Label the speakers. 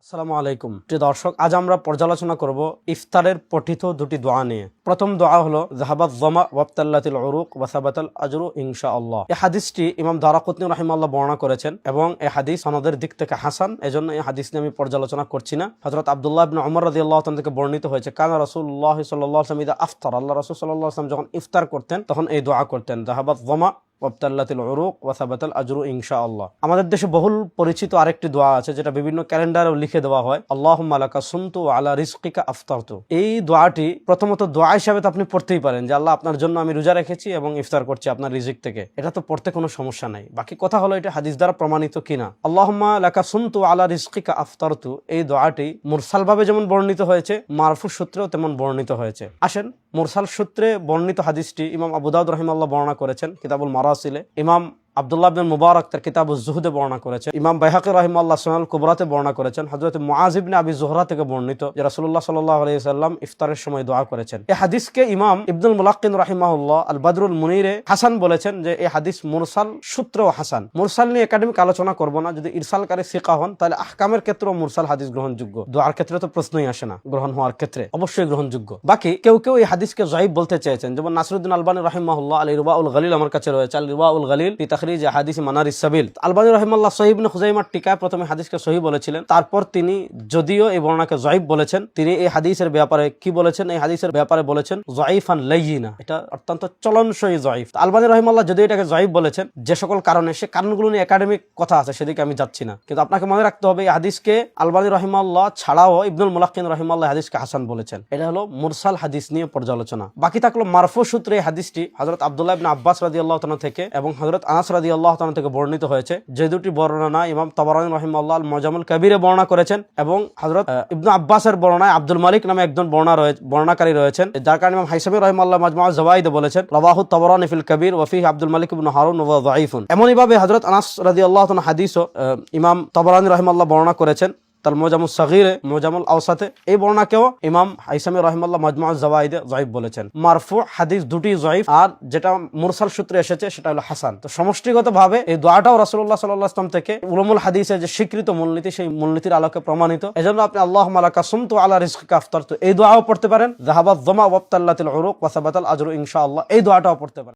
Speaker 1: আসসালামু আলাইকুম প্রিয় দর্শক, আজ আমরা পর্যালোচনা করব ইফতারের পঠিত দুটি দোয়া নিয়ে। প্রথম দোয়া হলো যাহাবাত যামা ওয়াবতাল্লাতিল উরুক ওয়া সাবাতাল আজরু ইনশাআল্লাহ। এই হাদিসটি ইমাম দারাকুতনি রাহিমাহুল্লাহ বর্ণনা করেছেন এবং এই হাদিস সনদের দিক থেকে হাসান, এজন্য এই হাদিস নিয়ে আমি পর্যালোচনা করছি না। হযরত আব্দুল্লাহ ইবনে উমর রাদিয়াল্লাহু তাআলা থেকে বর্ণিত হয়েছে, কানা রাসূলুল্লাহ সাল্লাল্লাহু আলাইহি ওয়াসাল্লাম ইযা আফতার, আল্লাহ রাসূল সাল্লাল্লাহু আলাইহি ওয়াসাল্লাম যখন ইফতার করতেন তখন এই দোয়া করতেন, যাহাবাত যামা ওয়াবতাল্লাতিল উরুক ওয়া সাবাতাল আজরু ইনশাআল্লাহ। আমাদের দেশে বহুল পরিচিত আরেকটি দোয়া আছে যেটা বিভিন্ন ক্যালেন্ডারেও লিখে দেওয়া হয়, আল্লাহুম্মা লাকা সুমতু ওয়া আলা রিজকিকা আফতারতু। এই দোয়াটি প্রথমত দোয়া হিসেবে তো আপনি পড়তেই পারেন যে আল্লাহ আপনার জন্য আমি রোজা রেখেছি এবং ইফতার করছি আপনার রিজিক থেকে, এটা তো পড়তে কোনো সমস্যা নাই। বাকি কথা হলো এটা হাদিস দ্বারা প্রমাণিত কিনা। আল্লাহুম্মা লাকা সুমতু ওয়া আলা রিজকিকা আফতারতু, এই দোয়াটি মুরসাল ভাবে যেমন বর্ণিত হয়েছে, মারফু সূত্রেও তেমন বর্ণিত হয়েছে। আসেন, মুরসাল সূত্রে বর্ণিত হাদিসটি ইমাম আবু দাউদ রাহিমাহুল্লাহ বর্ণনা করেছেন কিতাবুল মারাসিলে, ইমাম আব্দুল্লাহ ইবনে মুবারক তার কিতাবুজ জুহুদে বর্ণনা করেছেন, ইমাম বাইহাকি রাহিমাহুল্লাহ সুনানুল কুবরাতে বর্ণনা করেছেন, হযরত মুআজ ইবনে আবি যুহরা থেকে বর্ণিত যে রাসূলুল্লাহ সাল্লাল্লাহু আলাইহি ওয়াসাল্লাম ইফতারের সময় দোয়া করেছেন। এই হাদিসকে ইমাম ইবনুল মুলাক্কিন রাহিমাহুল্লাহ আল বদরুল মুনিরে হাসান বলেছেন যে এই হাদিস মুরসাল সূত্রেও হাসান। মুরসাল নিয়ে একাডেমিক আলোচনা করব না, যদি ইরসালকারী সিকা হন তাহলে আহকামের ক্ষেত্রেও মুরসাল হাদিস গ্রহণযোগ্য, দোয়ার ক্ষেত্রে তো প্রশ্নই আসে না, গ্রহণ হওয়ার ক্ষেত্রে অবশ্যই গ্রহণযোগ্য। বাকি কেউ কেউ এই হাদিসকে যায়িফ বলতে চেয়েছেন, যেমন নাসিরউদ্দিন আলবানী রাহিমাহুল্লাহ আল ইরওয়াউল গলিল আমার কাছে রয়েছে, আল ইরওয়াউল গলিল ফি তাখরিজ হাদিস মানারিস সাবিল। আলবানী রাহিমাহুল্লাহ সহিহ ইবনে খুজাইমার টিকায় প্রথমে হাদিসকে সহিহ বলেছিলেন, তারপর তিনি যদিও এই বর্ণনাকে যায়িফ বলেছেন, তিনি এই হাদিসের ব্যাপারে কি বলেছেন, এই হাদিসের ব্যাপারে বলেছেন যায়িফান লাইয়িনা, এটা অত্যন্ত চলনসই যায়িফ। আলবানী রাহিমাহুল্লাহ যদিও এটাকে যায়িফ বলেছেন যে সকল কারণে, সে কারণগুলো নিয়ে একাডেমিক কথা আছে, সেদিকে আমি যাচ্ছি না, কিন্তু আপনাকে মনে রাখতে হবে এই হাদিসকে আলবানী রাহিমাহুল্লাহ ছাড়াও ইবনুল মুলাক্কিন রাহিমাহুল্লাহ হাদিসকে হাসান বলেছেন। এটা হলো মুরসাল হাদিস নিয়ে পর্যালোচনা। বাকি থাকলো মারফু সূত্রে এই হাদিসটি হযরত আব্দুল্লাহ ইবনে আব্বাস রাদিয়াল্লাহু তাআলা থেকে এবং হযরত আনাস রাদিয়াল্লাহু তাআলা থেকে বর্ণিত হয়েছে, যে দুটি বর্ণনা ইমাম তাবারানী রাহিমাহুল্লাহ আল মুজামুল কবিরে বর্ণনা করেছেন এবং হযরত ইবনে আব্বাসের বর্ণনায় আব্দুল মালিক নামে একজন বর্ণনাকারী রয়েছেন, যার কারণে ইমাম হাইসামী রাহিমাহুল্লাহ মাজমুআজ যাওয়াইদে বলেছেন রাওয়াহু তাবারানী ফিল কবির ওয়া ফিহি আব্দুল মালিক ইবনে হারুন ওয়া যায়িফুন। এমনই ভাবে হযরত আনাস রাদিয়াল্লাহু তাআলা হাদিসও ইমাম তাবারানী রাহিমাহুল্লাহ বর্ণনা করেছেন তার মুজামুস সাগীরে, মুজামুল আওসাতে। এই বর্ণনাকেও ইমাম হাইসামী রাহিমাহুল্লাহ মাজমুআজ যাওয়াইদে যায়িফ বলেছেন। মারফু হাদিস দুটি যায়িফ, আর যেটা মুরসাল সূত্রে এসেছে সেটা হলো হাসান। তো সমষ্টিগতভাবে এই দোয়াটাও রাসূলুল্লাহ সাল্লাল্লাহু আলাইহি ওয়াসাল্লাম থেকে উলুমুল হাদিসের যে স্বীকৃত মূলনীতি, সেই মূলনীতির আলোকে প্রমাণিত। এজন্য আপনি আল্লাহুম্মা লাকা সুমতু আলা রিজকিকা আফতারতু এই দোয়াও পড়তে পারেন, যাহাবাত যামা ওয়াবতাল্লাতিল উরুক ওয়া সাবাতাল আজরু ইনশাআল্লাহ এই দোয়াটাও পড়তে পারেন।